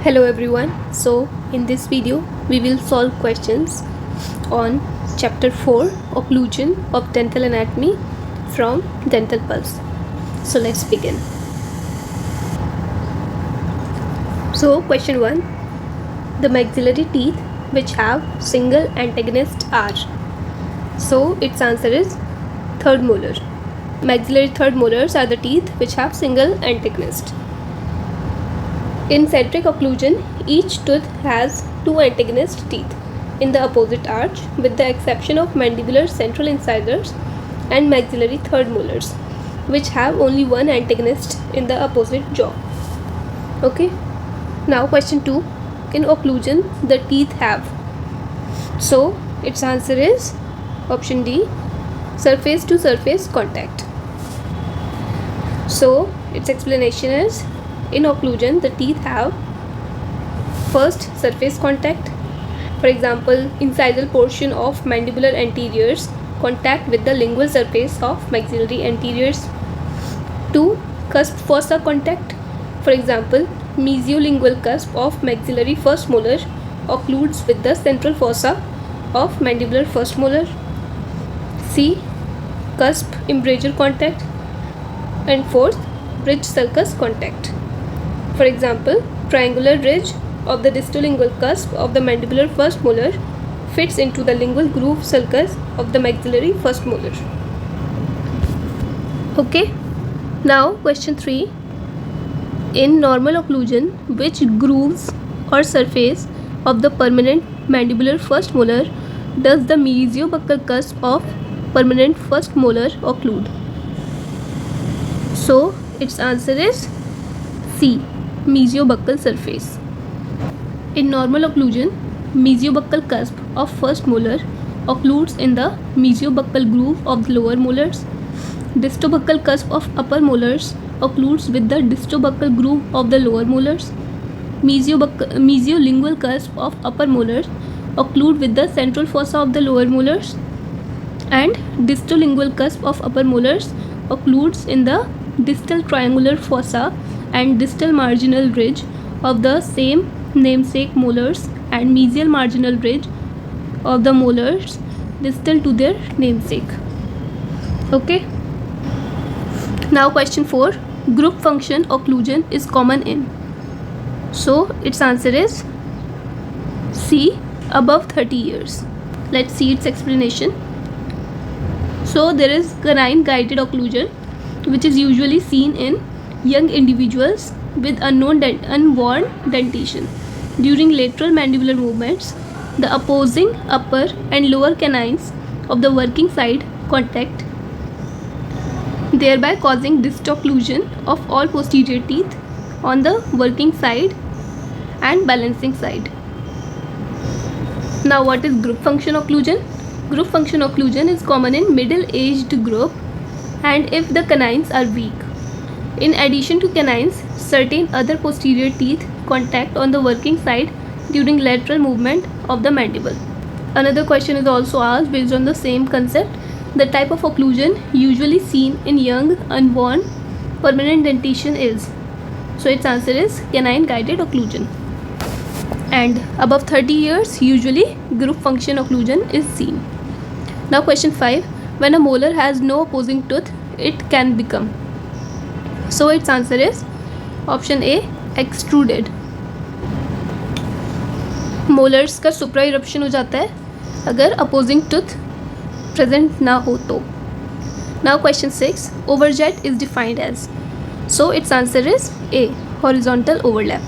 Hello everyone. So in this video we will solve questions on chapter 4 occlusion of dental anatomy from Dental Pulse. So let's begin. So question 1, the maxillary teeth which have single antagonist are. So its answer is third molar. Maxillary third molars are the teeth which have single antagonist. In centric occlusion, each tooth has two antagonist teeth in the opposite arch, with the exception of mandibular central incisors and maxillary third molars, which have only one antagonist in the opposite jaw. Okay. Now question 2. In occlusion, the teeth have. So its answer is option D, surface to surface contact. So its explanation is, in occlusion, the teeth have first surface contact. For example, incisal portion of mandibular anteriors contact with the lingual surface of maxillary anteriors. 2. Cusp fossa contact. For example, mesiolingual cusp of maxillary first molar occludes with the central fossa of mandibular first molar. C. Cusp embrasure contact. And 4th, bridge sulcus contact. For example, triangular ridge of the distal lingual cusp of the mandibular first molar fits into the lingual groove sulcus of the maxillary first molar. Okay. Now question 3. In normal occlusion, which grooves or surface of the permanent mandibular first molar does the mesiobuccal cusp of permanent first molar occlude? So its answer is C, mesiobuccal surface. In normal occlusion, mesiobuccal cusp of first molar occludes in the mesiobuccal groove of the lower molars. Distobuccal cusp of upper molars occludes with the distobuccal groove of the lower molars. Mesiolingual cusp of upper molars occlude with the central fossa of the lower molars, and distolingual cusp of upper molars occludes in the distal triangular fossa and distal marginal ridge of the same namesake molars and mesial marginal ridge of the molars distal to their namesake. Okay. Now question 4. Group function occlusion is common in. So its answer is C, above 30 years. Let's see its explanation. So there is canine guided occlusion, which is usually seen in young individuals with unworn dentition. During lateral mandibular movements, the opposing upper and lower canines of the working side contact, thereby causing distocclusion of all posterior teeth on the working side and balancing side. Now what is group function occlusion? Group function occlusion is common in middle-aged group and if the canines are weak. In addition to canines, certain other posterior teeth contact on the working side during lateral movement of the mandible. Another question is also asked based on the same concept. The type of occlusion usually seen in young unworn permanent dentition is. So its answer is canine guided occlusion. And above 30 years, usually group function occlusion is seen. Now question 5. When a molar has no opposing tooth, it can become. So its answer is option A, extruded. Molars का सुप्रा eruption हो जाता है अगर opposing tooth present ना हो तो. Now question 6. Overjet is defined as. So its answer is A, horizontal overlap.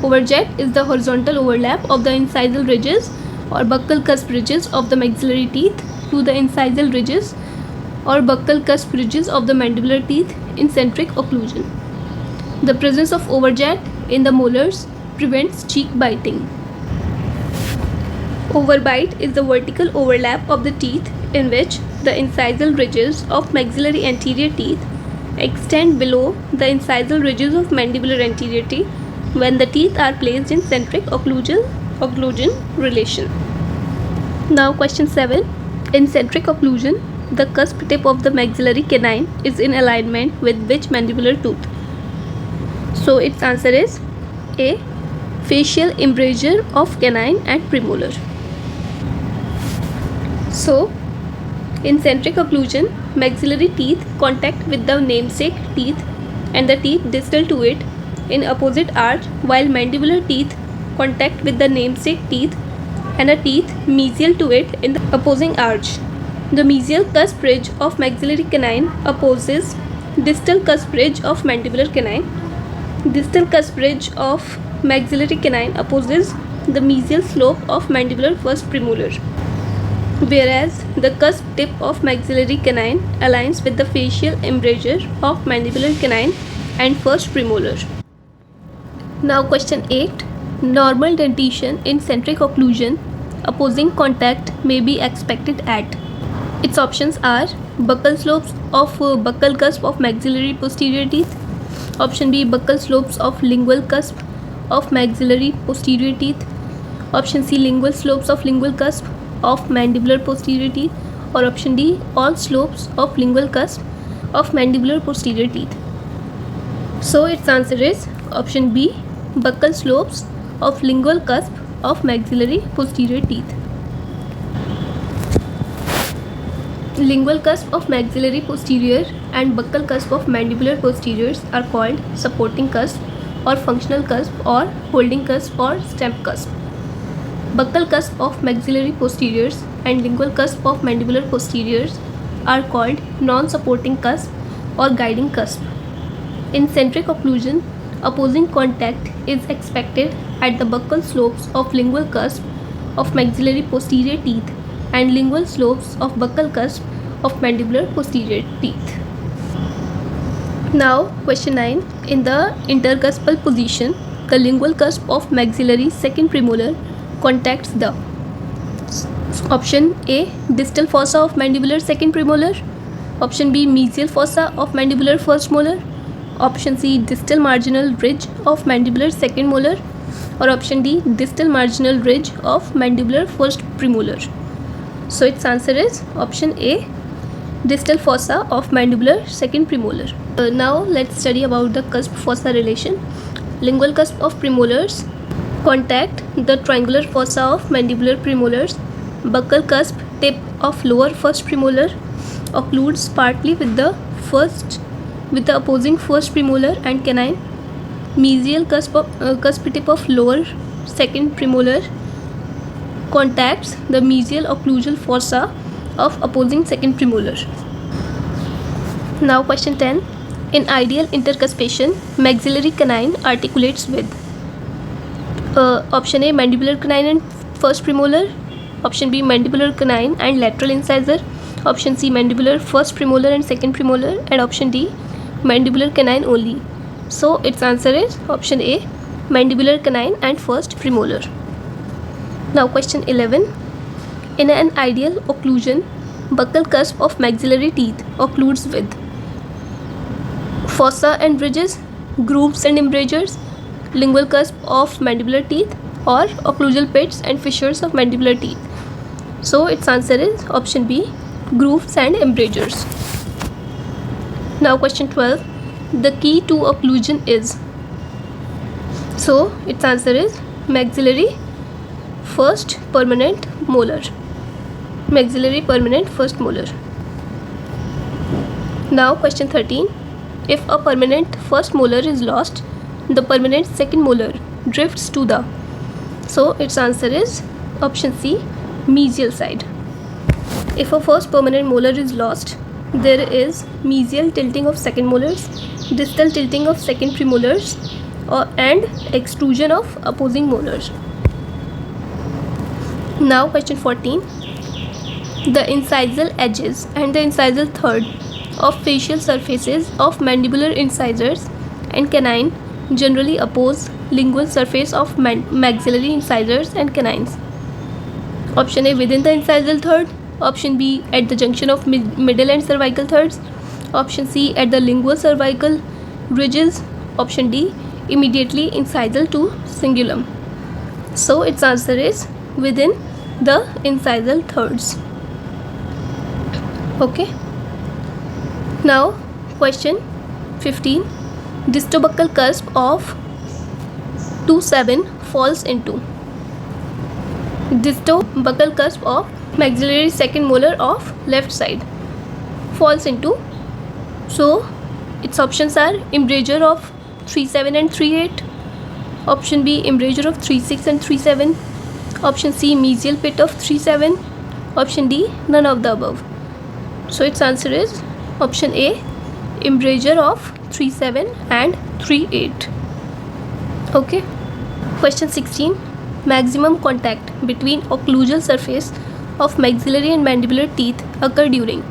Overjet is the horizontal overlap of the incisal ridges or buccal cusp ridges of the maxillary teeth to the incisal ridges or buccal cusp ridges of the mandibular teeth in centric occlusion. The presence of overjet in the molars prevents cheek biting. Overbite is the vertical overlap of the teeth in which the incisal ridges of maxillary anterior teeth extend below the incisal ridges of mandibular anterior teeth when the teeth are placed in centric occlusion relation. Now question 7. In centric occlusion, the cusp tip of the maxillary canine is in alignment with which mandibular tooth? So its answer is A, facial embrasure of canine and premolar. So, in centric occlusion, maxillary teeth contact with the namesake teeth and the teeth distal to it in opposite arch, while mandibular teeth contact with the namesake teeth and a teeth mesial to it in the opposing arch. The mesial cusp ridge of maxillary canine opposes distal cusp ridge of mandibular canine. Distal cusp ridge of maxillary canine opposes the mesial slope of mandibular first premolar, whereas the cusp tip of maxillary canine aligns with the facial embrasure of mandibular canine and first premolar. Now question 8. Normal dentition in centric occlusion opposing contact may be expected at. Its options are buccal slopes of buccal cusp of maxillary posterior teeth. Option B, buccal slopes of lingual cusp of maxillary posterior teeth. Option C, lingual slopes of lingual cusp of mandibular posterior teeth. Or option D, all slopes of lingual cusp of mandibular posterior teeth. So its answer is option B, buccal slopes of lingual cusp of maxillary posterior teeth. Lingual cusp of maxillary posterior and buccal cusp of mandibular posteriors are called supporting cusp or functional cusp or holding cusp or stemp cusp. Buccal cusp of maxillary posteriors and lingual cusp of mandibular posteriors are called non-supporting cusp or guiding cusp. In centric occlusion, opposing contact is expected at the buccal slopes of lingual cusp of maxillary posterior teeth and lingual slopes of buccal cusp of mandibular posterior teeth. Now question 9. In the intercuspal position, the lingual cusp of maxillary second premolar contacts the option A, distal fossa of mandibular second premolar. Option B, mesial fossa of mandibular first molar. Option C, distal marginal ridge of mandibular second molar. Or option D, distal marginal ridge of mandibular first premolar. So its answer is option A, distal fossa of mandibular second premolar. Now let's study about the cusp fossa relation. Lingual cusp of premolars contact the triangular fossa of mandibular premolars. Buccal cusp tip of lower first premolar occludes partly with the opposing first premolar and canine. Mesial cusp tip of lower second premolar contacts the mesial occlusal fossa of opposing second premolar. Now question 10. In ideal intercuspation, maxillary canine articulates with option A, mandibular canine and first premolar. Option B, mandibular canine and lateral incisor. Option C, mandibular first premolar and second premolar. And option D, mandibular canine only. So its answer is option A, mandibular canine and first premolar. Now question 11. In an ideal occlusion, buccal cusp of maxillary teeth occludes with fossa and ridges, grooves and embrasures, lingual cusp of mandibular teeth, or occlusal pits and fissures of mandibular teeth. So its answer is option B, grooves and embrasures. Now question 12. The key to occlusion is. So its answer is maxillary first permanent molar. Maxillary permanent first molar. Now question 13. If a permanent first molar is lost, the permanent second molar drifts to the. So its answer is option C, mesial side. If a first permanent molar is lost, there is mesial tilting of second molars, distal tilting of second premolars, and extrusion of opposing molars. Now question 14. The incisal edges and the incisal third of facial surfaces of mandibular incisors and canine generally oppose lingual surface of maxillary incisors and canines. Option A, within the incisal third. Option B, at the junction of middle and cervical thirds. Option C, at the lingual cervical ridges. Option D, immediately incisal to cingulum. So its answer is within the incisal thirds. Okay. Now question 15. Distobuccal cusp of 2-7 falls into disto-buccal cusp of maxillary second molar of left side. Falls into. So its options are embrasure of 3-7 and 3-8. Option B, embrasure of 3-6 and 3-7. Option C, mesial pit of 3-7. Option D, none of the above. So its answer is option A, embrasure of 3-7 and 3-8. Okay. Question 16. Maximum contact between occlusal surface of maxillary and mandibular teeth occur during.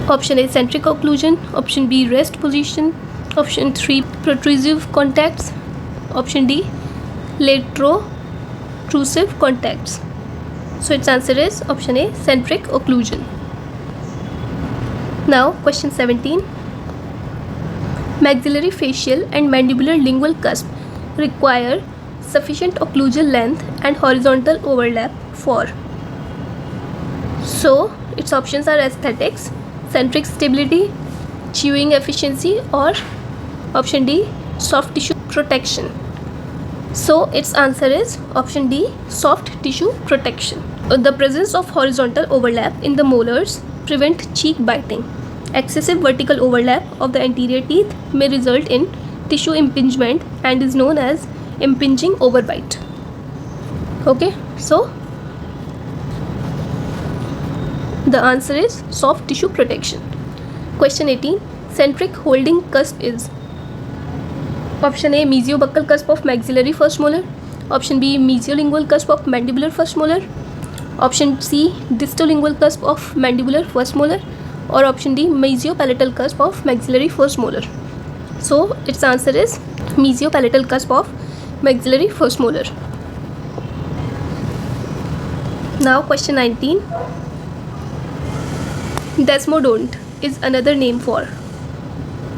Option A, centric occlusion. Option B, rest position. Option 3, protrusive contacts. Option D, laterotrusive contacts. So its answer is option A, centric occlusion. Now question 17. Maxillary facial and mandibular lingual cusp require sufficient occlusal length and horizontal overlap for. So its options are aesthetics, centric stability, chewing efficiency, or option D, soft tissue protection. So its answer is option D, soft tissue protection. The presence of horizontal overlap in the molars prevent cheek biting. Excessive vertical overlap of the anterior teeth may result in tissue impingement and is known as impinging overbite. Okay, so the answer is soft tissue protection. Question 18. Centric holding cusp is. Option A, mesiobuccal cusp of maxillary first molar. Option B, mesiolingual cusp of mandibular first molar. Option C, distolingual cusp of mandibular first molar. Or option D, mesiopalatal cusp of maxillary first molar. So its answer is mesiopalatal cusp of maxillary first molar. Now question 19. Desmodont is another name for.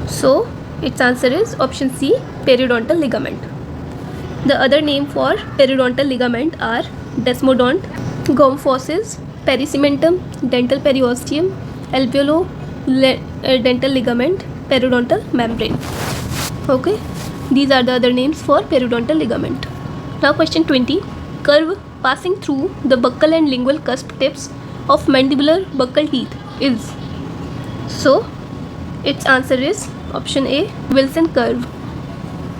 So its answer is option C, periodontal ligament. The other name for periodontal ligament are desmodont, gomphosis, pericementum, dental periosteum, alveolo-dental ligament, periodontal membrane. Okay, these are the other names for periodontal ligament. Now question 20. Curve passing through the buccal and lingual cusp tips of mandibular buccal teeth is. So its answer is option A, Wilson curve.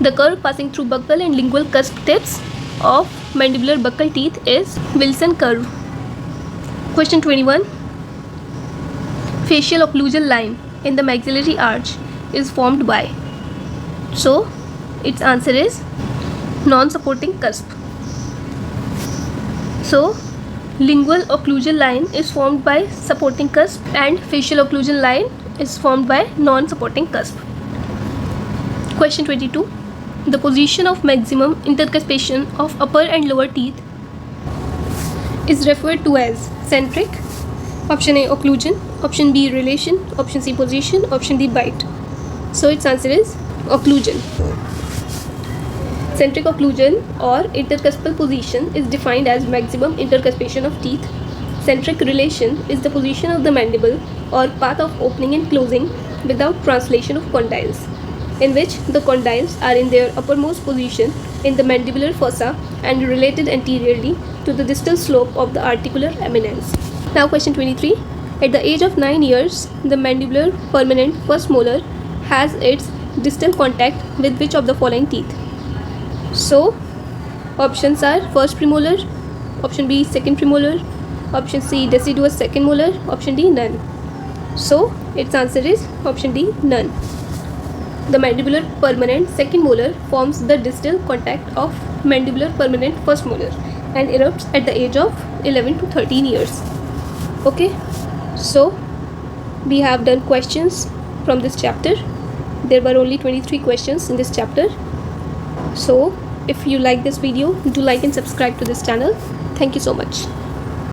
The curve passing through buccal and lingual cusp tips of mandibular buccal teeth is Wilson curve. Question 21. Facial occlusal line in the maxillary arch is formed by. So its answer is non-supporting cusp. So lingual occlusal line is formed by supporting cusp and facial occlusal line is formed by non-supporting cusp. Question 22. The position of maximum intercuspation of upper and lower teeth is referred to as centric. Option A, occlusion. Option B, relation. Option C, position. Option D, bite. So its answer is occlusion. Centric occlusion or intercuspal position is defined as maximum intercuspation of teeth. Centric relation is the position of the mandible or path of opening and closing without translation of condyles, in which the condyles are in their uppermost position in the mandibular fossa and related anteriorly to the distal slope of the articular eminence. Now question 23. At the age of 9 years, the mandibular permanent first molar has its distal contact with which of the following teeth? So options are first premolar, option B, second premolar, option C, deciduous second molar, option D, none. So its answer is option D, none. The mandibular permanent second molar forms the distal contact of mandibular permanent first molar and erupts at the age of 11 to 13 years. Okay, so we have done questions from this chapter. There were only 23 questions in this chapter. So if you like this video, do like and subscribe to this channel. Thank you so much.